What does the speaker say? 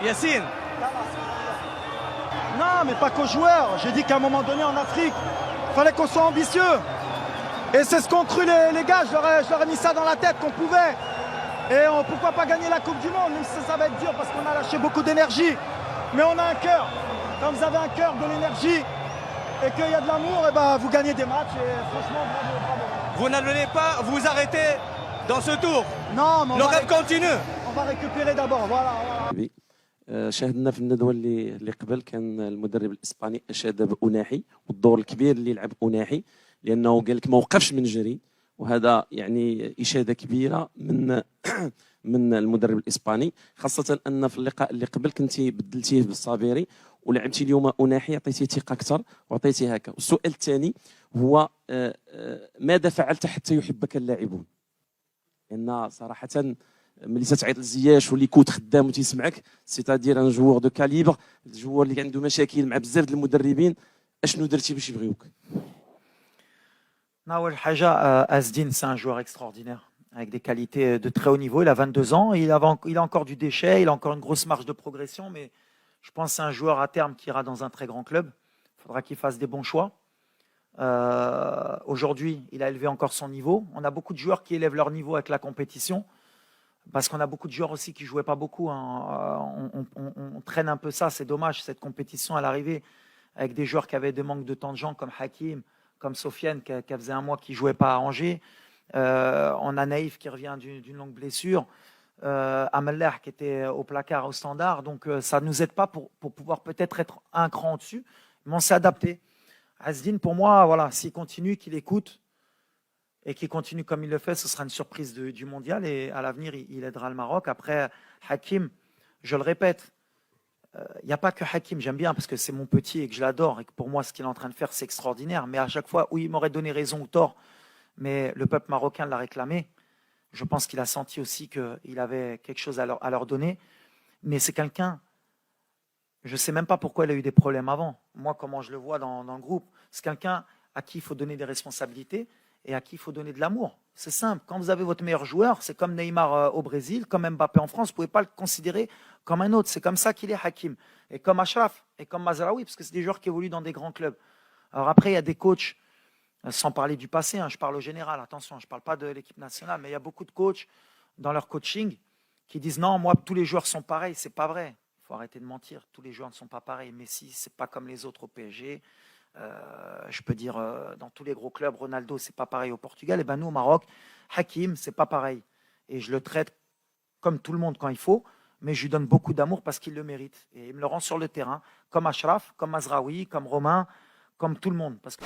Yacine. Non, mais pas qu'aux joueurs. J'ai dit qu'à un moment donné en Afrique, il fallait qu'on soit ambitieux. Et c'est ce qu'ont cru les gars. Je leur ai mis ça dans la tête qu'on pouvait. Et pourquoi pas gagner la Coupe du Monde, même si ça va être dur parce qu'on a lâché beaucoup d'énergie. Mais on a un cœur. Quand vous avez un cœur, de l'énergie et qu'il y a de l'amour, et ben, vous gagnez des matchs. Et franchement, bravo, bravo. Vous n'allez pas vous arrêter dans ce tour. Non, mais le rêve continue. On va récupérer d'abord. Voilà. شاهدنا في الندوه اللي قبل كان المدرب الاسباني اشاد بأناحي والدور الكبير اللي لعب أناحي لانه قال لك ما وقفش من جري وهذا يعني اشاده كبيره من المدرب الاسباني خاصه ان في اللقاء اللي قبل كنتي بدلتيه بالصابيري ولعبتي اليوم أناحي عطيتيه ثقه اكثر وعطيتيه هكا. والسؤال الثاني هو ماذا فعلت حتى يحبك اللاعبون؟ لان صراحه ملي تتعيط لزياش واللي كوت خدام وتيسمعك سيتادير ان جوور دو كاليبر الجوار اللي عنده مشاكل مع بزاف ديال المدربين اشنو درتي باش يبغيوك؟ Nawel Haja Asdin, c'est un joueur extraordinaire avec des qualités de très haut niveau. Il a 22 ans, il a encore du déchet, il a encore une grosse marge de progression, mais je pense que c'est un joueur à terme qui ira dans un très grand club. Il faudra qu'il fasse des bons choix. Aujourd'hui, il a élevé encore son niveau. On a beaucoup de joueurs qui élèvent leur niveau avec la compétition. Parce qu'on a beaucoup de joueurs aussi qui ne jouaient pas beaucoup. On traîne un peu ça, c'est dommage, cette compétition à l'arrivée, avec des joueurs qui avaient des manques de temps de jeu, comme Hakim, comme Sofiane, qui faisait un mois qu'il ne jouait pas à Angers. On a Naïf qui revient d'une longue blessure. Ameller qui était au placard, au standard. Donc ça ne nous aide pas pour pouvoir peut-être être un cran au-dessus, mais on s'est adapté. Asdin, pour moi, voilà, s'il continue, qu'il écoute, et qui continue comme il le fait, ce sera une surprise du mondial et à l'avenir, il aidera le Maroc. Après, Hakim, je le répète, il n'y a pas que Hakim, j'aime bien parce que c'est mon petit et que je l'adore et que pour moi, ce qu'il est en train de faire, c'est extraordinaire. Mais à chaque fois, oui, il m'aurait donné raison ou tort, mais le peuple marocain l'a réclamé. Je pense qu'il a senti aussi qu'il avait quelque chose à leur donner. Mais c'est quelqu'un, je ne sais même pas pourquoi il a eu des problèmes avant. Moi, comment je le vois dans le groupe, c'est quelqu'un à qui il faut donner des responsabilités et à qui il faut donner de l'amour. C'est simple. Quand vous avez votre meilleur joueur, c'est comme Neymar au Brésil, comme Mbappé en France, vous ne pouvez pas le considérer comme un autre. C'est comme ça qu'il est Hakim. Et comme Achraf, et comme Mazraoui, parce que c'est des joueurs qui évoluent dans des grands clubs. Alors après, il y a des coachs, sans parler du passé, je parle au général, attention, je ne parle pas de l'équipe nationale, mais il y a beaucoup de coachs dans leur coaching qui disent non, moi, tous les joueurs sont pareils. C'est pas vrai. Il faut arrêter de mentir. Tous les joueurs ne sont pas pareils. Messi, ce n'est pas comme les autres au PSG. Je peux dire dans tous les gros clubs, Ronaldo, c'est pas pareil au Portugal. Et ben nous au Maroc, Hakim, c'est pas pareil. Et je le traite comme tout le monde quand il faut, mais je lui donne beaucoup d'amour parce qu'il le mérite. Et il me le rend sur le terrain, comme Achraf, comme Mazraoui, comme Romain, comme tout le monde. Parce que